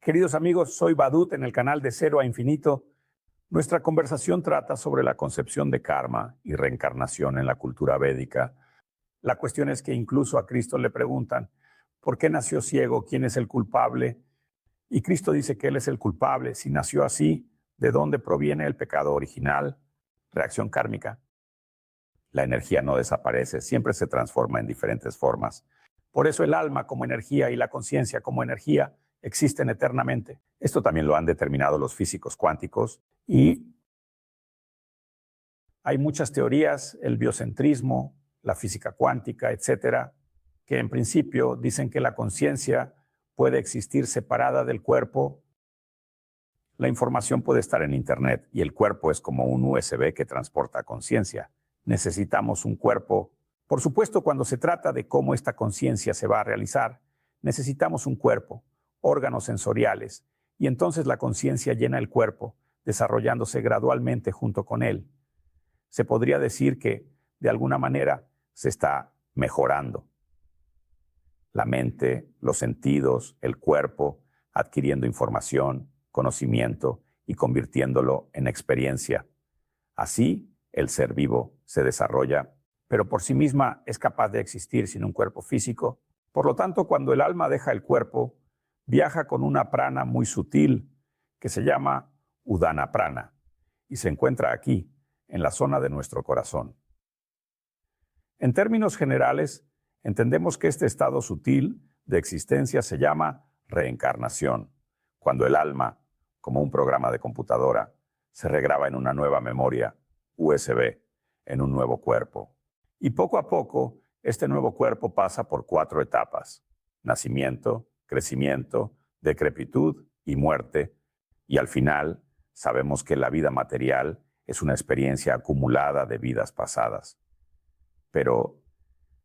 Queridos amigos, soy Badut en el canal de Cero a Infinito. Nuestra conversación trata sobre la concepción de karma y reencarnación en la cultura védica. La cuestión es que incluso a Cristo le preguntan, ¿por qué nació ciego? ¿Quién es el culpable? Y Cristo dice que Él es el culpable. Si nació así, ¿de dónde proviene el pecado original? Reacción kármica. La energía no desaparece, siempre se transforma en diferentes formas. Por eso el alma como energía y la conciencia como energía existen eternamente. Esto también lo han determinado los físicos cuánticos y hay muchas teorías, el biocentrismo, la física cuántica, etcétera, que en principio dicen que la conciencia puede existir separada del cuerpo. La información puede estar en Internet y el cuerpo es como un USB que transporta conciencia. Necesitamos un cuerpo. Por supuesto, cuando se trata de cómo esta conciencia se va a realizar, necesitamos un cuerpo, órganos sensoriales, y entonces la conciencia llena el cuerpo, desarrollándose gradualmente junto con él. Se podría decir que, de alguna manera, se está mejorando. La mente, los sentidos, el cuerpo, adquiriendo información, conocimiento y convirtiéndolo en experiencia. Así, el ser vivo se desarrolla, pero por sí misma es capaz de existir sin un cuerpo físico. Por lo tanto, cuando el alma deja el cuerpo, viaja con una prana muy sutil que se llama Udana Prana y se encuentra aquí, en la zona de nuestro corazón. En términos generales, entendemos que este estado sutil de existencia se llama reencarnación, cuando el alma, como un programa de computadora, se regraba en una nueva memoria USB, en un nuevo cuerpo. Y poco a poco, este nuevo cuerpo pasa por 4 etapas: nacimiento, crecimiento, decrepitud y muerte. Y al final, sabemos que la vida material es una experiencia acumulada de vidas pasadas. Pero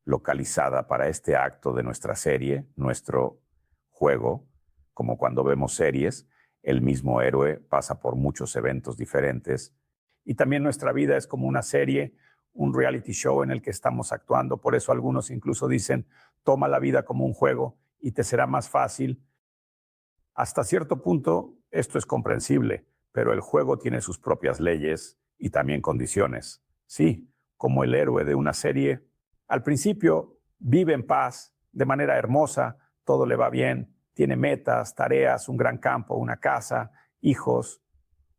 localizada para este acto de nuestra serie, nuestro juego, como cuando vemos series, el mismo héroe pasa por muchos eventos diferentes. Y también nuestra vida es como una serie, un reality show en el que estamos actuando. Por eso algunos incluso dicen, toma la vida como un juego y te será más fácil. Hasta cierto punto esto es comprensible, pero el juego tiene sus propias leyes y también condiciones. Sí, como el héroe de una serie, al principio vive en paz, de manera hermosa, todo le va bien, tiene metas, tareas, un gran campo, una casa, hijos.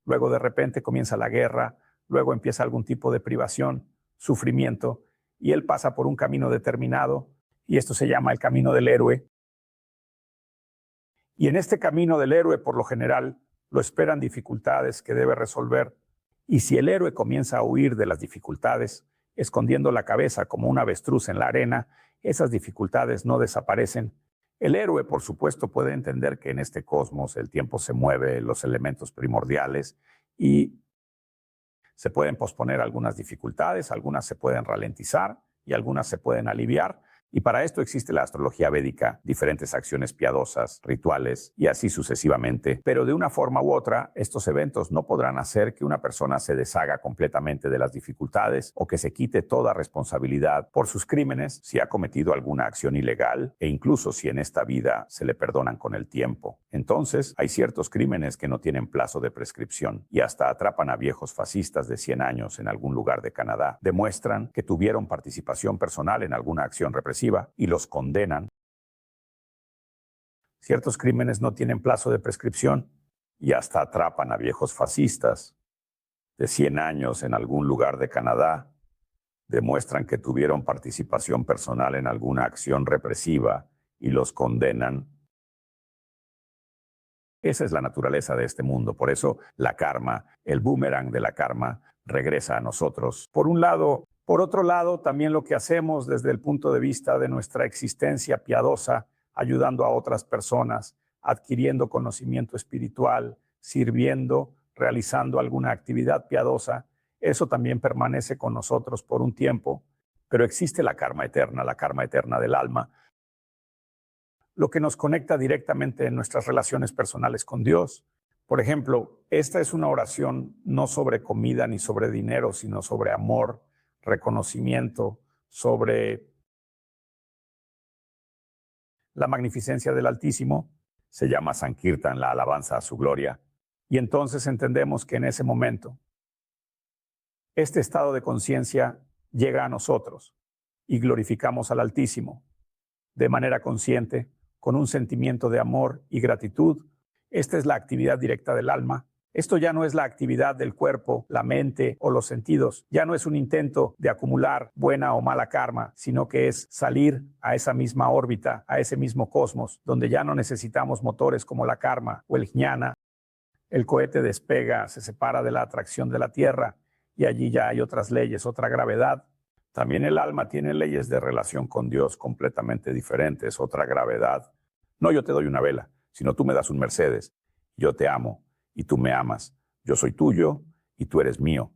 Luego de repente comienza la guerra, luego empieza algún tipo de privación, sufrimiento, y él pasa por un camino determinado, y esto se llama el camino del héroe. Y en este camino del héroe, por lo general, lo esperan dificultades que debe resolver. Y si el héroe comienza a huir de las dificultades, escondiendo la cabeza como un avestruz en la arena, esas dificultades no desaparecen. El héroe, por supuesto, puede entender que en este cosmos el tiempo se mueve, los elementos primordiales, y se pueden posponer algunas dificultades, algunas se pueden ralentizar y algunas se pueden aliviar. Y para esto existe la astrología védica, diferentes acciones piadosas, rituales y así sucesivamente. Pero de una forma u otra, estos eventos no podrán hacer que una persona se deshaga completamente de las dificultades o que se quite toda responsabilidad por sus crímenes si ha cometido alguna acción ilegal e incluso si en esta vida se le perdonan con el tiempo. Entonces, hay ciertos crímenes que no tienen plazo de prescripción y hasta atrapan a viejos fascistas de 100 años en algún lugar de Canadá. Demuestran que tuvieron participación personal en alguna acción represiva y los condenan. Ciertos crímenes no tienen plazo de prescripción y hasta atrapan a viejos fascistas de 100 años en algún lugar de Canadá. Demuestran que tuvieron participación personal en alguna acción represiva y los condenan. Esa es la naturaleza de este mundo. Por eso la karma, el boomerang de la karma, regresa a nosotros. Por un lado. Por otro lado, también lo que hacemos desde el punto de vista de nuestra existencia piadosa, ayudando a otras personas, adquiriendo conocimiento espiritual, sirviendo, realizando alguna actividad piadosa, eso también permanece con nosotros por un tiempo. Pero existe la karma eterna del alma, lo que nos conecta directamente en nuestras relaciones personales con Dios. Por ejemplo, esta es una oración no sobre comida ni sobre dinero, sino sobre amor, reconocimiento, sobre la magnificencia del Altísimo. Se llama Sankirtan, la alabanza a su gloria. Y entonces entendemos que en ese momento, este estado de conciencia llega a nosotros y glorificamos al Altísimo de manera consciente, con un sentimiento de amor y gratitud. Esta es la actividad directa del alma. Esto ya no es la actividad del cuerpo, la mente o los sentidos. Ya no es un intento de acumular buena o mala karma, sino que es salir a esa misma órbita, a ese mismo cosmos, donde ya no necesitamos motores como la karma o el jnana. El cohete despega, se separa de la atracción de la Tierra y allí ya hay otras leyes, otra gravedad. También el alma tiene leyes de relación con Dios completamente diferentes, otra gravedad. No yo te doy una vela, sino tú me das un Mercedes. Yo te amo y tú me amas. Yo soy tuyo y tú eres mío.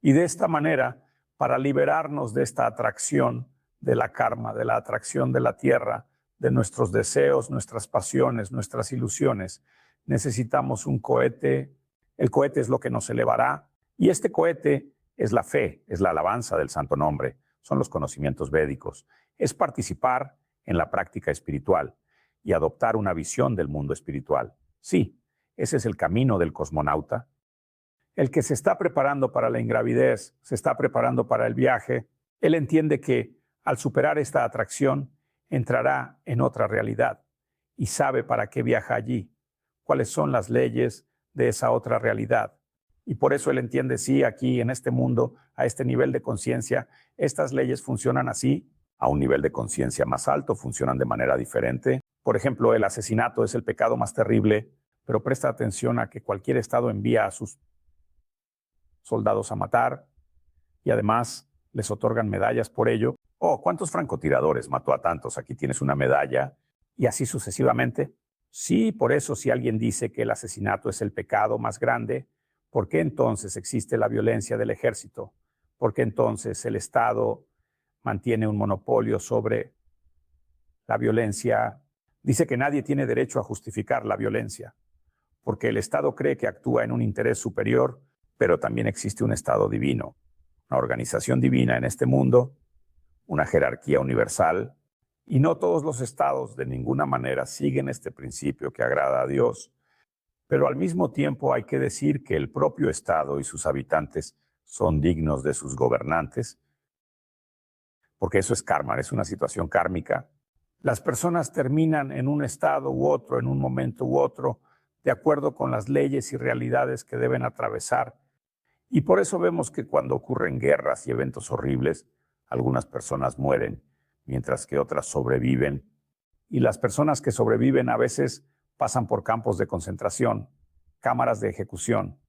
Y de esta manera, para liberarnos de esta atracción de la karma, de la atracción de la tierra, de nuestros deseos, nuestras pasiones, nuestras ilusiones, necesitamos un cohete. El cohete es lo que nos elevará. Y este cohete es la fe, es la alabanza del santo nombre, son los conocimientos védicos, es participar en la práctica espiritual y adoptar una visión del mundo espiritual. Sí, ese es el camino del cosmonauta. El que se está preparando para la ingravidez, se está preparando para el viaje, él entiende que al superar esta atracción entrará en otra realidad y sabe para qué viaja allí, cuáles son las leyes de esa otra realidad. Y por eso él entiende, sí, aquí en este mundo, a este nivel de conciencia, estas leyes funcionan así. A un nivel de conciencia más alto funcionan de manera diferente. Por ejemplo, el asesinato es el pecado más terrible, pero presta atención a que cualquier estado envía a sus soldados a matar y además les otorgan medallas por ello. Oh, ¿cuántos francotiradores mató a tantos? Aquí tienes una medalla y así sucesivamente. Sí, por eso si alguien dice que el asesinato es el pecado más grande, ¿por qué entonces existe la violencia del ejército? ¿Por qué entonces el Estado mantiene un monopolio sobre la violencia? Dice que nadie tiene derecho a justificar la violencia, porque el Estado cree que actúa en un interés superior, pero también existe un Estado divino, una organización divina en este mundo, una jerarquía universal, y no todos los estados de ninguna manera siguen este principio que agrada a Dios. Pero al mismo tiempo hay que decir que el propio Estado y sus habitantes son dignos de sus gobernantes, porque eso es karma, es una situación kármica. Las personas terminan en un estado u otro, en un momento u otro, de acuerdo con las leyes y realidades que deben atravesar. Y por eso vemos que cuando ocurren guerras y eventos horribles, algunas personas mueren, mientras que otras sobreviven. Y las personas que sobreviven a veces pasan por campos de concentración, cámaras de ejecución,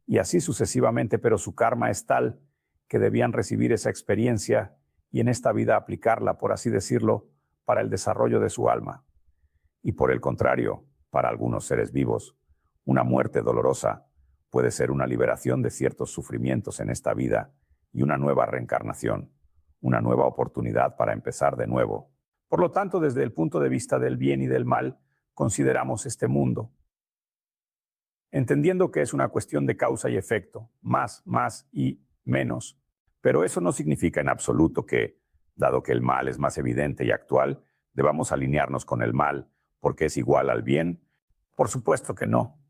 y así sucesivamente, pero su karma es tal que debían recibir esa experiencia y en esta vida aplicarla, por así decirlo, para el desarrollo de su alma. Y por el contrario, para algunos seres vivos, una muerte dolorosa puede ser una liberación de ciertos sufrimientos en esta vida y una nueva reencarnación, una nueva oportunidad para empezar de nuevo. Por lo tanto, desde el punto de vista del bien y del mal, consideramos este mundo, entendiendo que es una cuestión de causa y efecto, más y menos. Pero eso no significa en absoluto que, dado que el mal es más evidente y actual, debamos alinearnos con el mal porque es igual al bien. Por supuesto que no.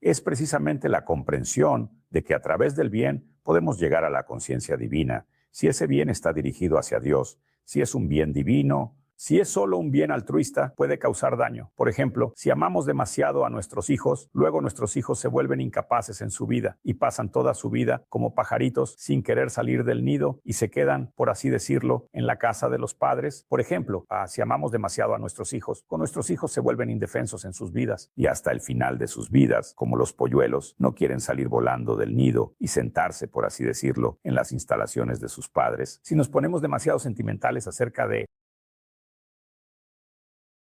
Es precisamente la comprensión de que a través del bien podemos llegar a la conciencia divina, si ese bien está dirigido hacia Dios, si es un bien divino. Si es solo un bien altruista, puede causar daño. Por ejemplo, si amamos demasiado a nuestros hijos, luego nuestros hijos se vuelven incapaces en su vida y pasan toda su vida como pajaritos sin querer salir del nido y se quedan, por así decirlo, en la casa de los padres. Por ejemplo, si amamos demasiado a nuestros hijos, con nuestros hijos se vuelven indefensos en sus vidas y hasta el final de sus vidas, como los polluelos, no quieren salir volando del nido y sentarse, por así decirlo, en las instalaciones de sus padres. Si nos ponemos demasiado sentimentales acerca de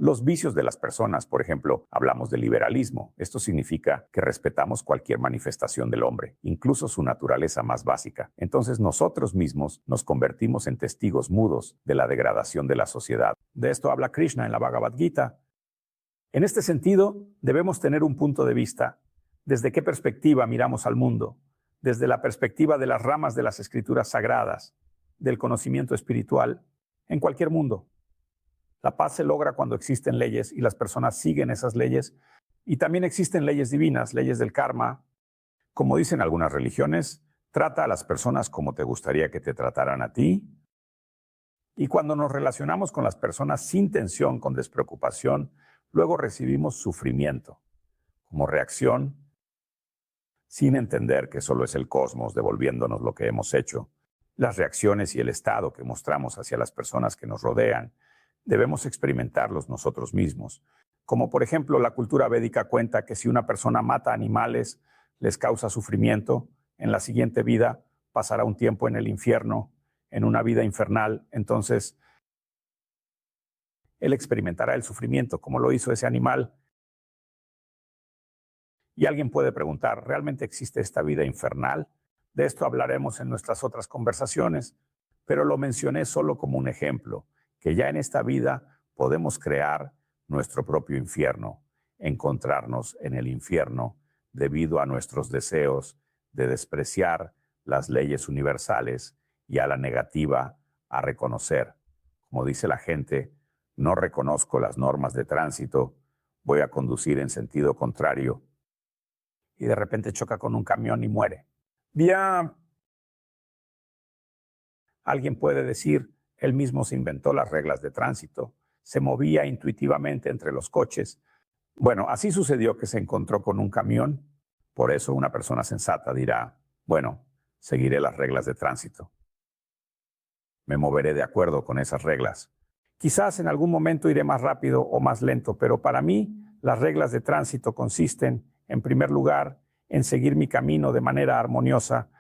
los vicios de las personas, por ejemplo, hablamos de liberalismo. Esto significa que respetamos cualquier manifestación del hombre, incluso su naturaleza más básica. Entonces nosotros mismos nos convertimos en testigos mudos de la degradación de la sociedad. De esto habla Krishna en la Bhagavad Gita. En este sentido, debemos tener un punto de vista. ¿Desde qué perspectiva miramos al mundo? Desde la perspectiva de las ramas de las escrituras sagradas, del conocimiento espiritual, en cualquier mundo. La paz se logra cuando existen leyes y las personas siguen esas leyes. Y también existen leyes divinas, leyes del karma. Como dicen algunas religiones, trata a las personas como te gustaría que te trataran a ti. Y cuando nos relacionamos con las personas sin tensión, con despreocupación, luego recibimos sufrimiento como reacción, sin entender que solo es el cosmos devolviéndonos lo que hemos hecho. Las reacciones y el estado que mostramos hacia las personas que nos rodean, debemos experimentarlos nosotros mismos. Como por ejemplo, la cultura védica cuenta que si una persona mata animales, les causa sufrimiento, en la siguiente vida pasará un tiempo en el infierno, en una vida infernal, entonces él experimentará el sufrimiento como lo hizo ese animal. Y alguien puede preguntar, ¿realmente existe esta vida infernal? De esto hablaremos en nuestras otras conversaciones, pero lo mencioné solo como un ejemplo, que ya en esta vida podemos crear nuestro propio infierno, encontrarnos en el infierno debido a nuestros deseos de despreciar las leyes universales y a la negativa a reconocer. Como dice la gente, no reconozco las normas de tránsito, voy a conducir en sentido contrario y de repente choca con un camión y muere. Alguien puede decir, él mismo se inventó las reglas de tránsito, se movía intuitivamente entre los coches. Bueno, así sucedió que se encontró con un camión, por eso una persona sensata dirá, bueno, seguiré las reglas de tránsito. Me moveré de acuerdo con esas reglas. Quizás en algún momento iré más rápido o más lento, pero para mí las reglas de tránsito consisten, en primer lugar, en seguir mi camino de manera armoniosa.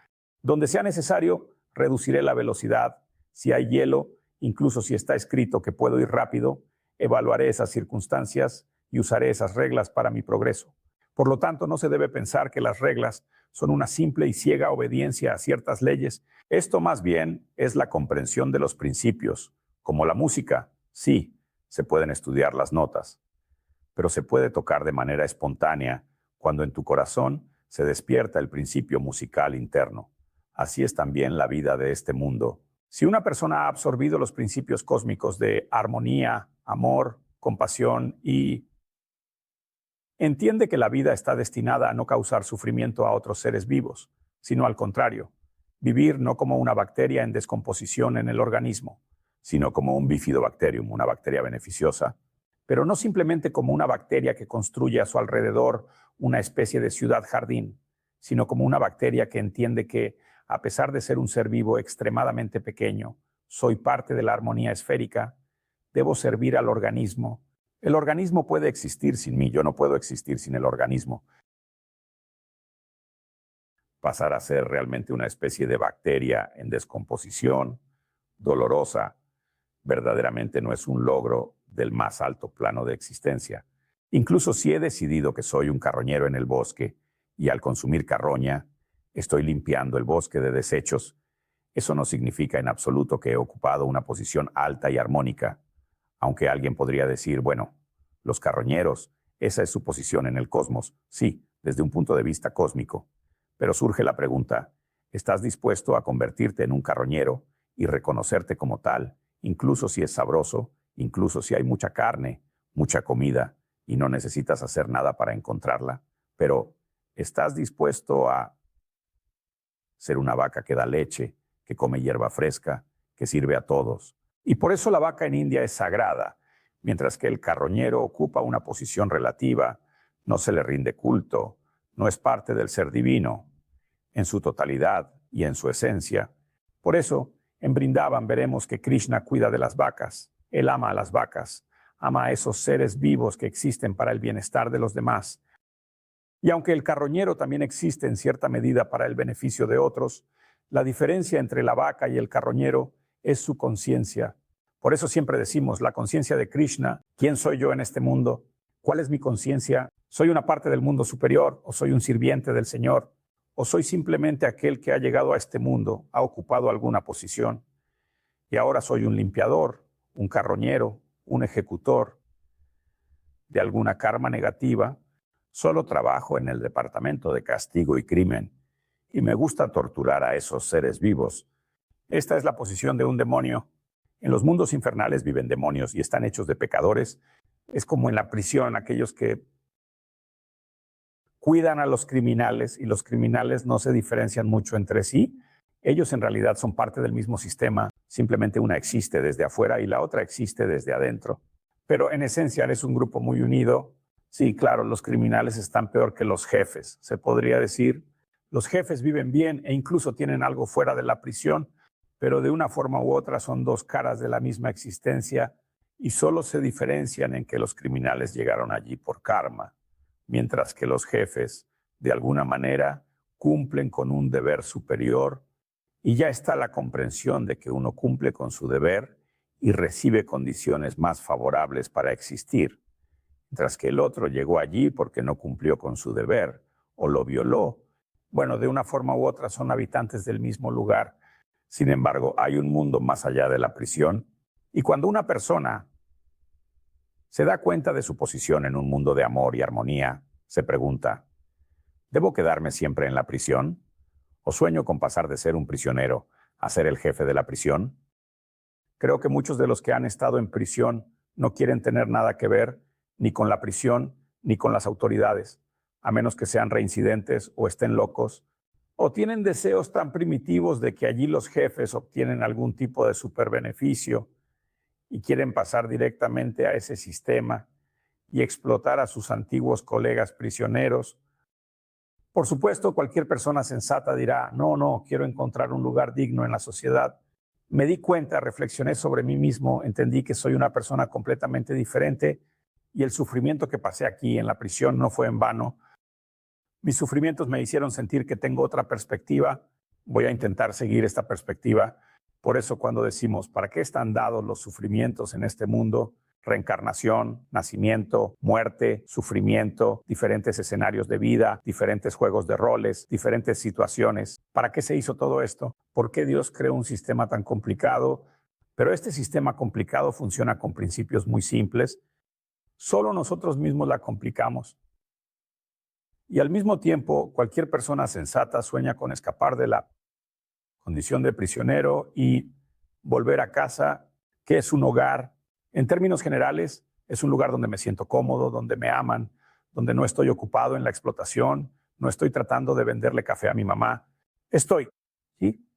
Donde sea necesario, reduciré la velocidad. Si hay hielo, incluso si está escrito que puedo ir rápido, evaluaré esas circunstancias y usaré esas reglas para mi progreso. Por lo tanto, no se debe pensar que las reglas son una simple y ciega obediencia a ciertas leyes. Esto más bien es la comprensión de los principios. Como la música, sí, se pueden estudiar las notas, pero se puede tocar de manera espontánea cuando en tu corazón se despierta el principio musical interno. Así es también la vida de este mundo. Si una persona ha absorbido los principios cósmicos de armonía, amor, compasión y entiende que la vida está destinada a no causar sufrimiento a otros seres vivos, sino al contrario, vivir no como una bacteria en descomposición en el organismo, sino como un bifidobacterium, una bacteria beneficiosa, pero no simplemente como una bacteria que construye a su alrededor una especie de ciudad-jardín, sino como una bacteria que entiende que, a pesar de ser un ser vivo extremadamente pequeño, soy parte de la armonía esférica, debo servir al organismo. El organismo puede existir sin mí, yo no puedo existir sin el organismo. Pasar a ser realmente una especie de bacteria en descomposición, dolorosa, verdaderamente no es un logro del más alto plano de existencia. Incluso si he decidido que soy un carroñero en el bosque y al consumir carroña estoy limpiando el bosque de desechos, eso no significa en absoluto que he ocupado una posición alta y armónica, aunque alguien podría decir, bueno, los carroñeros, esa es su posición en el cosmos, sí, desde un punto de vista cósmico. Pero surge la pregunta, ¿estás dispuesto a convertirte en un carroñero y reconocerte como tal, incluso si es sabroso, incluso si hay mucha carne, mucha comida, y no necesitas hacer nada para encontrarla? Pero, ¿estás dispuesto a ser una vaca que da leche, que come hierba fresca, que sirve a todos? Y por eso la vaca en India es sagrada, mientras que el carroñero ocupa una posición relativa, no se le rinde culto, no es parte del ser divino, en su totalidad y en su esencia. Por eso, en Brindavan veremos que Krishna cuida de las vacas. Él ama a las vacas, ama a esos seres vivos que existen para el bienestar de los demás. Y aunque el carroñero también existe en cierta medida para el beneficio de otros, la diferencia entre la vaca y el carroñero es su conciencia. Por eso siempre decimos, la conciencia de Krishna, ¿quién soy yo en este mundo? ¿Cuál es mi conciencia? ¿Soy una parte del mundo superior o soy un sirviente del Señor? ¿O soy simplemente aquel que ha llegado a este mundo, ha ocupado alguna posición y ahora soy un limpiador, un carroñero, un ejecutor de alguna karma negativa? Solo trabajo en el departamento de castigo y crimen y me gusta torturar a esos seres vivos. Esta es la posición de un demonio. En los mundos infernales viven demonios y están hechos de pecadores. Es como en la prisión, aquellos que cuidan a los criminales y los criminales no se diferencian mucho entre sí. Ellos en realidad son parte del mismo sistema, simplemente una existe desde afuera y la otra existe desde adentro. Pero en esencia es un grupo muy unido. Sí, claro, los criminales están peor que los jefes, se podría decir. Los jefes viven bien e incluso tienen algo fuera de la prisión, pero de una forma u otra son dos caras de la misma existencia y solo se diferencian en que los criminales llegaron allí por karma, mientras que los jefes, de alguna manera, cumplen con un deber superior y ya está la comprensión de que uno cumple con su deber y recibe condiciones más favorables para existir, mientras que el otro llegó allí porque no cumplió con su deber o lo violó. Bueno, de una forma u otra son habitantes del mismo lugar. Sin embargo, hay un mundo más allá de la prisión y cuando una persona se da cuenta de su posición en un mundo de amor y armonía, se pregunta, ¿debo quedarme siempre en la prisión? ¿O sueño con pasar de ser un prisionero a ser el jefe de la prisión? Creo que muchos de los que han estado en prisión no quieren tener nada que ver ni con la prisión ni con las autoridades, a menos que sean reincidentes o estén locos, o tienen deseos tan primitivos de que allí los jefes obtienen algún tipo de superbeneficio y quieren pasar directamente a ese sistema y explotar a sus antiguos colegas prisioneros. Por supuesto, cualquier persona sensata dirá, no, quiero encontrar un lugar digno en la sociedad. Me di cuenta, reflexioné sobre mí mismo, entendí que soy una persona completamente diferente y el sufrimiento que pasé aquí en la prisión no fue en vano. Mis sufrimientos me hicieron sentir que tengo otra perspectiva. Voy a intentar seguir esta perspectiva. Por eso cuando decimos, ¿para qué están dados los sufrimientos en este mundo? Reencarnación, nacimiento, muerte, sufrimiento, diferentes escenarios de vida, diferentes juegos de roles, diferentes situaciones. ¿Para qué se hizo todo esto? ¿Por qué Dios creó un sistema tan complicado? Pero este sistema complicado funciona con principios muy simples. Solo nosotros mismos la complicamos. Y al mismo tiempo, cualquier persona sensata sueña con escapar de la condición de prisionero y volver a casa, que es un hogar. En términos generales, es un lugar donde me siento cómodo, donde me aman, donde no estoy ocupado en la explotación, no estoy tratando de venderle café a mi mamá. Estoy, ¿sí?,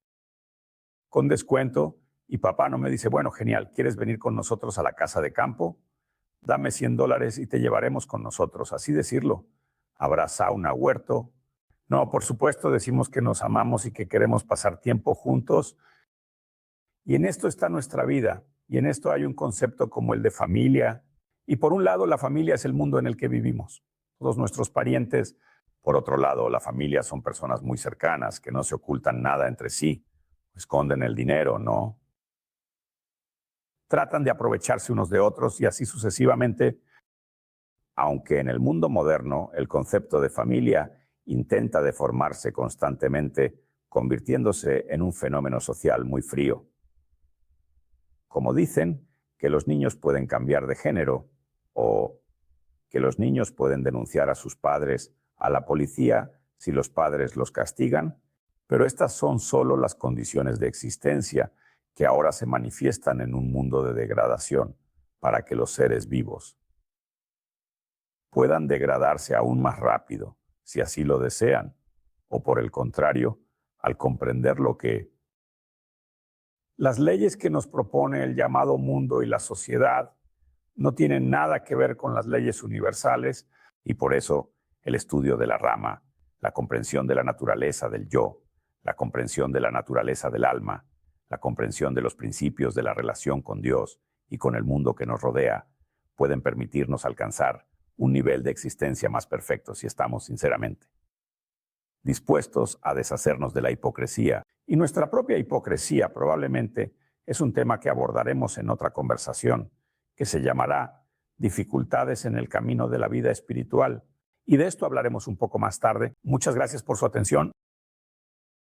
con descuento y papá no me dice, bueno, genial, ¿quieres venir con nosotros a la casa de campo? Dame $100 y te llevaremos con nosotros, así decirlo. Habrá sauna, huerto. No, por supuesto, decimos que nos amamos y que queremos pasar tiempo juntos. Y en esto está nuestra vida. Y en esto hay un concepto como el de familia. Y por un lado, la familia es el mundo en el que vivimos. Todos nuestros parientes. Por otro lado, la familia son personas muy cercanas que no se ocultan nada entre sí. Esconden el dinero, no. Tratan de aprovecharse unos de otros y así sucesivamente. Aunque en el mundo moderno el concepto de familia intenta deformarse constantemente, convirtiéndose en un fenómeno social muy frío. Como dicen que los niños pueden cambiar de género o que los niños pueden denunciar a sus padres a la policía si los padres los castigan, pero estas son solo las condiciones de existencia que ahora se manifiestan en un mundo de degradación para que los seres vivos puedan degradarse aún más rápido, si así lo desean, o por el contrario, al comprender lo que las leyes que nos propone el llamado mundo y la sociedad no tienen nada que ver con las leyes universales y por eso el estudio de la rama, la comprensión de la naturaleza del yo, la comprensión de la naturaleza del alma, la comprensión de los principios de la relación con Dios y con el mundo que nos rodea, pueden permitirnos alcanzar un nivel de existencia más perfecto si estamos sinceramente dispuestos a deshacernos de la hipocresía. Y nuestra propia hipocresía probablemente es un tema que abordaremos en otra conversación, que se llamará Dificultades en el camino de la vida espiritual. Y de esto hablaremos un poco más tarde. Muchas gracias por su atención.